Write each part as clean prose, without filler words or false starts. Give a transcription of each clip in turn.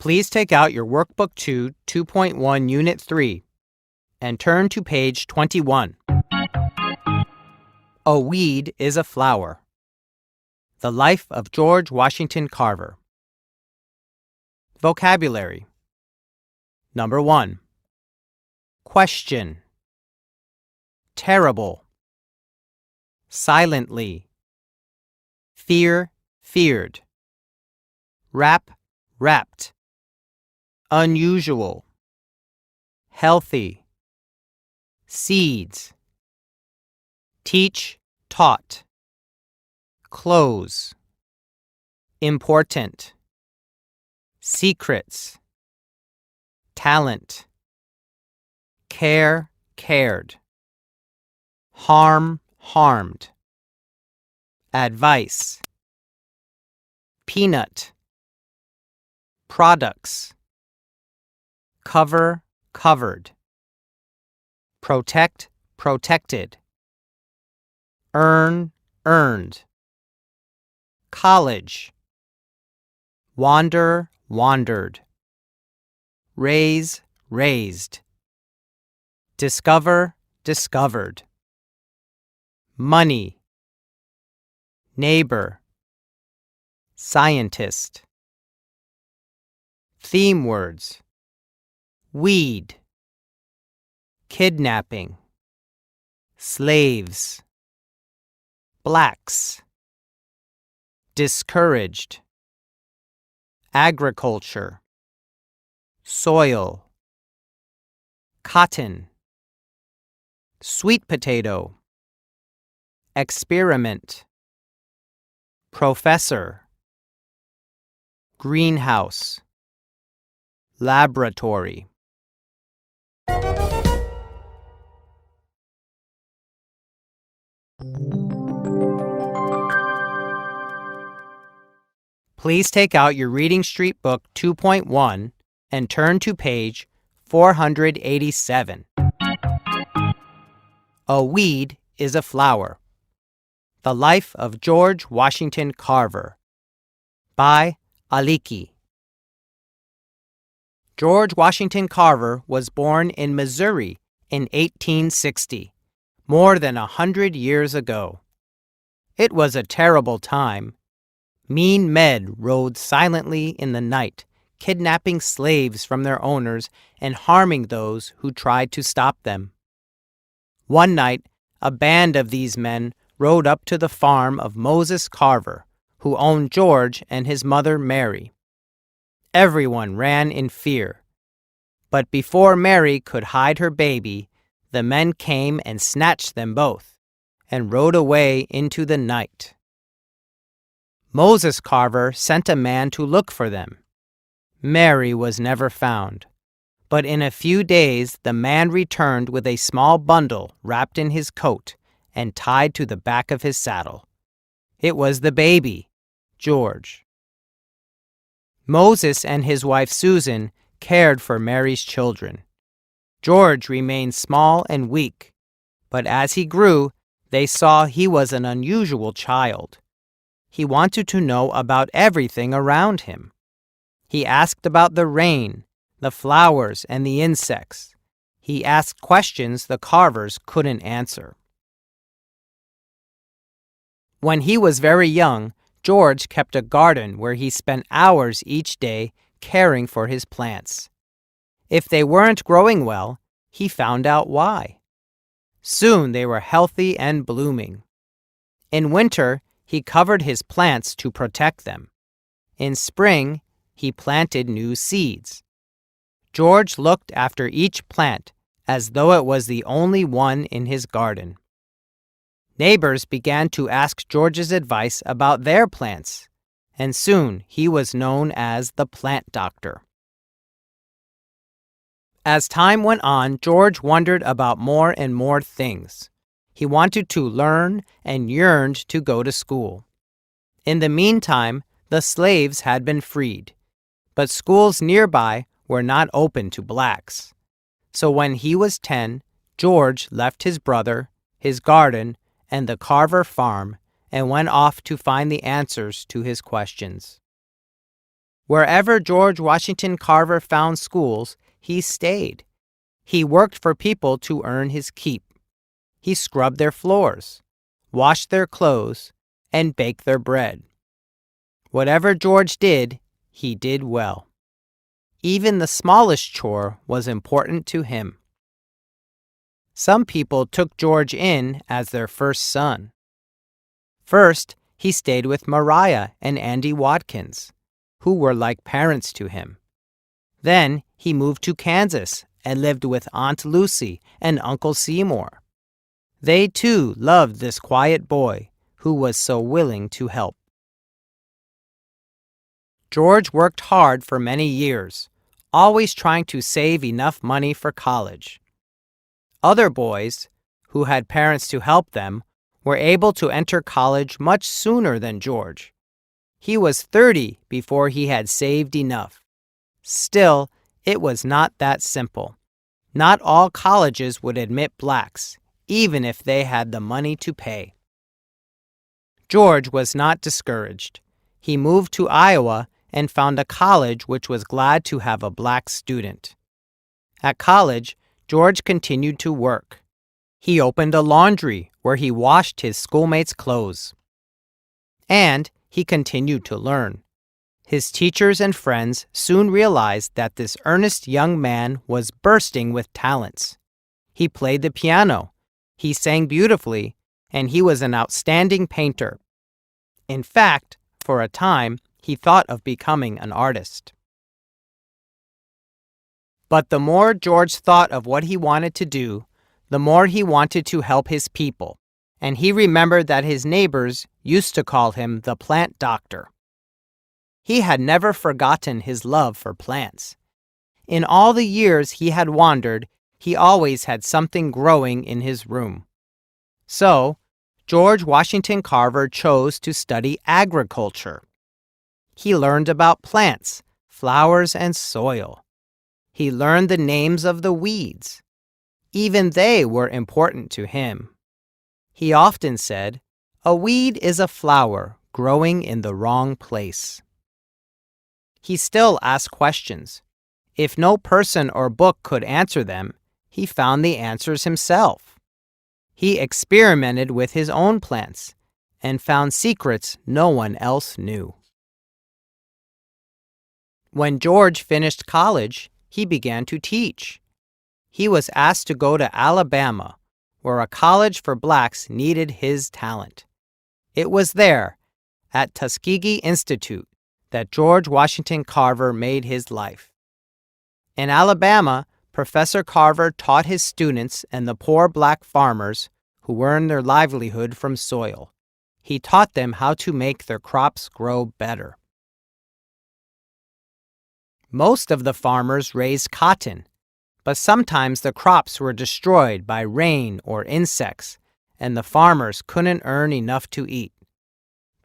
Please take out your Workbook 2, 2.1, Unit 3, and turn to page 21. A weed is a flower. The Life of George Washington Carver. Vocabulary. Number 1. Question. Terrible. Silently. Fear, feared. Rap, wrapped. Unusual. Healthy. Seeds. Teach, taught. Close. Important. Secrets. Talent. Care, cared. Harm, harmed. Advice. Peanut. Products. Cover, covered. Protect, protected. Earn, earned. College. Wander, wandered. Raise, raised. Discover, discovered. Money. Neighbor. Scientist. Theme words. Weed. Kidnapping. Slaves. Blacks. Discouraged. Agriculture. Soil. Cotton. Sweet potato. Experiment. Professor. Greenhouse. Laboratory. Please take out your Reading Street Book 2.1 and turn to page 487. A weed is a flower. The Life of George Washington Carver by Aliki. George Washington Carver was born in Missouri in 1860, more than 100 years ago. It was a terrible time. Mean men rode silently in the night, kidnapping slaves from their owners and harming those who tried to stop them. One night, a band of these men rode up to the farm of Moses Carver, who owned George and his mother Mary. Everyone ran in fear. But before Mary could hide her baby, the men came and snatched them both, and rode away into the night. Moses Carver sent a man to look for them. Mary was never found, but in a few days the man returned with a small bundle wrapped in his coat and tied to the back of his saddle. It was the baby, George. Moses and his wife Susan cared for Mary's children. George remained small and weak, but as he grew, they saw he was an unusual child. He wanted to know about everything around him. He asked about the rain, the flowers, and the insects. He asked questions the Carvers couldn't answer. When he was very young, George kept a garden where he spent hours each day caring for his plants. If they weren't growing well, he found out why. Soon they were healthy and blooming. In winter, he covered his plants to protect them. In spring, he planted new seeds. George looked after each plant as though it was the only one in his garden. Neighbors began to ask George's advice about their plants, and soon he was known as the plant doctor. As time went on, George wondered about more and more things. He wanted to learn and yearned to go to school. In the meantime, the slaves had been freed, but schools nearby were not open to blacks. So when he was 10, George left his brother, his garden, and the Carver farm and went off to find the answers to his questions. Wherever George Washington Carver found schools, he stayed. He worked for people to earn his keep. He scrubbed their floors, washed their clothes, and baked their bread. Whatever George did, he did well. Even the smallest chore was important to him. Some people took George in as their first son. First, he stayed with Mariah and Andy Watkins, who were like parents to him. Then he moved to Kansas and lived with Aunt Lucy and Uncle Seymour. They too loved this quiet boy who was so willing to help. George worked hard for many years, always trying to save enough money for college. Other boys, who had parents to help them, were able to enter college much sooner than George. He was 30 before he had saved enough. Still, it was not that simple. Not all colleges would admit blacks, even if they had the money to pay. George was not discouraged. He moved to Iowa and found a college which was glad to have a black student. At college, George continued to work. He opened a laundry where he washed his schoolmates' clothes. And he continued to learn. His teachers and friends soon realized that this earnest young man was bursting with talents. He played the piano, he sang beautifully, and he was an outstanding painter. In fact, for a time, he thought of becoming an artist. But the more George thought of what he wanted to do, the more he wanted to help his people, and he remembered that his neighbors used to call him the plant doctor. He had never forgotten his love for plants. In all the years he had wandered, he always had something growing in his room. So, George Washington Carver chose to study agriculture. He learned about plants, flowers, and soil. He learned the names of the weeds. Even they were important to him. He often said, "A weed is a flower growing in the wrong place." He still asked questions. If no person or book could answer them, he found the answers himself. He experimented with his own plants and found secrets no one else knew. When George finished college, he began to teach. He was asked to go to Alabama, where a college for blacks needed his talent. It was there, at Tuskegee Institute, that George Washington Carver made his life. In Alabama, Professor Carver taught his students and the poor black farmers who earned their livelihood from soil. He taught them how to make their crops grow better. Most of the farmers raised cotton, but sometimes the crops were destroyed by rain or insects, and the farmers couldn't earn enough to eat.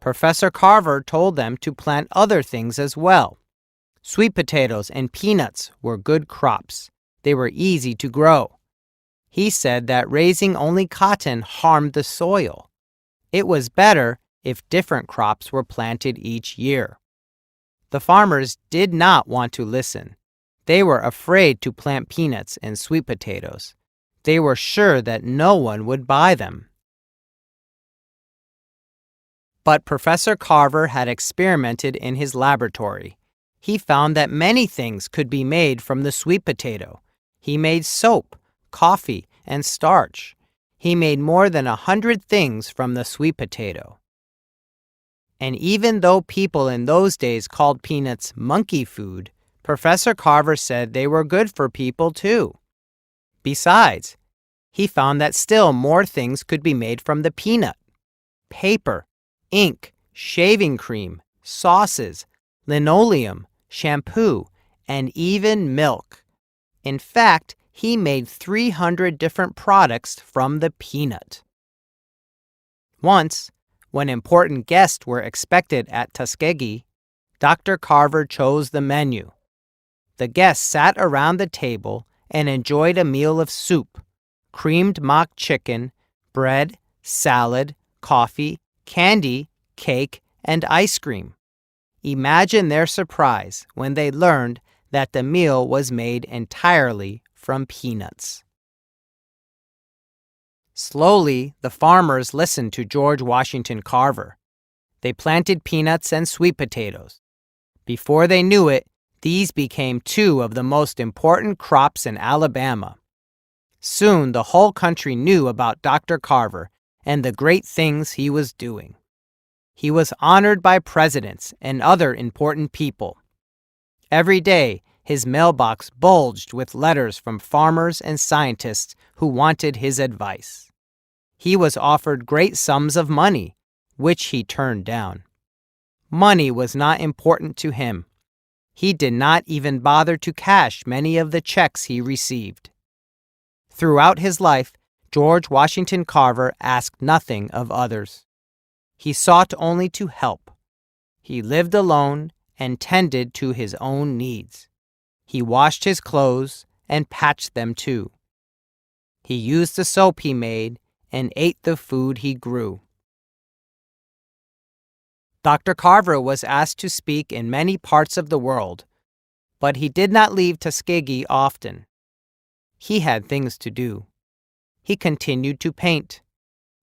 Professor Carver told them to plant other things as well. Sweet potatoes and peanuts were good crops. They were easy to grow. He said that raising only cotton harmed the soil. It was better if different crops were planted each year. The farmers did not want to listen. They were afraid to plant peanuts and sweet potatoes. They were sure that no one would buy them. But Professor Carver had experimented in his laboratory. He found that many things could be made from the sweet potato. He made soap, coffee, and starch. He made more than 100 things from the sweet potato. And even though people in those days called peanuts monkey food, Professor Carver said they were good for people too. Besides, he found that still more things could be made from the peanut: paper, ink, shaving cream, sauces, linoleum, shampoo, and even milk. In fact, he made 300 different products from the peanut. Once, when important guests were expected at Tuskegee, Dr. Carver chose the menu. The guests sat around the table and enjoyed a meal of soup, creamed mock chicken, bread, salad, coffee, candy, cake, and ice cream. Imagine their surprise when they learned that the meal was made entirely from peanuts. Slowly, the farmers listened to George Washington Carver. They planted peanuts and sweet potatoes. Before they knew it, these became two of the most important crops in Alabama. Soon, the whole country knew about Dr. Carver and the great things he was doing. He was honored by presidents and other important people. Every day, his mailbox bulged with letters from farmers and scientists who wanted his advice. He was offered great sums of money, which he turned down. Money was not important to him. He did not even bother to cash many of the checks he received. Throughout his life, George Washington Carver asked nothing of others. He sought only to help. He lived alone and tended to his own needs. He washed his clothes and patched them too. He used the soap he made and ate the food he grew. Dr. Carver was asked to speak in many parts of the world, but he did not leave Tuskegee often. He had things to do. He continued to paint.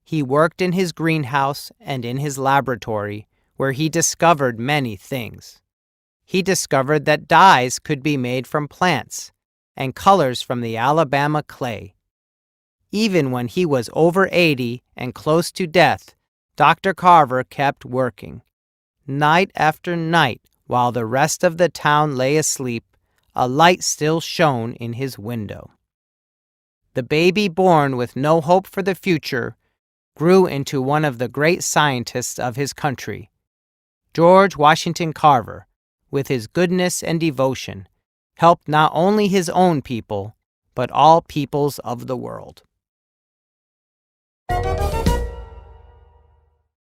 He worked in his greenhouse and in his laboratory, where he discovered many things. He discovered that dyes could be made from plants and colors from the Alabama clay. Even when he was over 80 and close to death, Dr. Carver kept working. Night after night, while the rest of the town lay asleep, a light still shone in his window. The baby born with no hope for the future grew into one of the great scientists of his country. George Washington Carver, with his goodness and devotion, helped not only his own people, but all peoples of the world.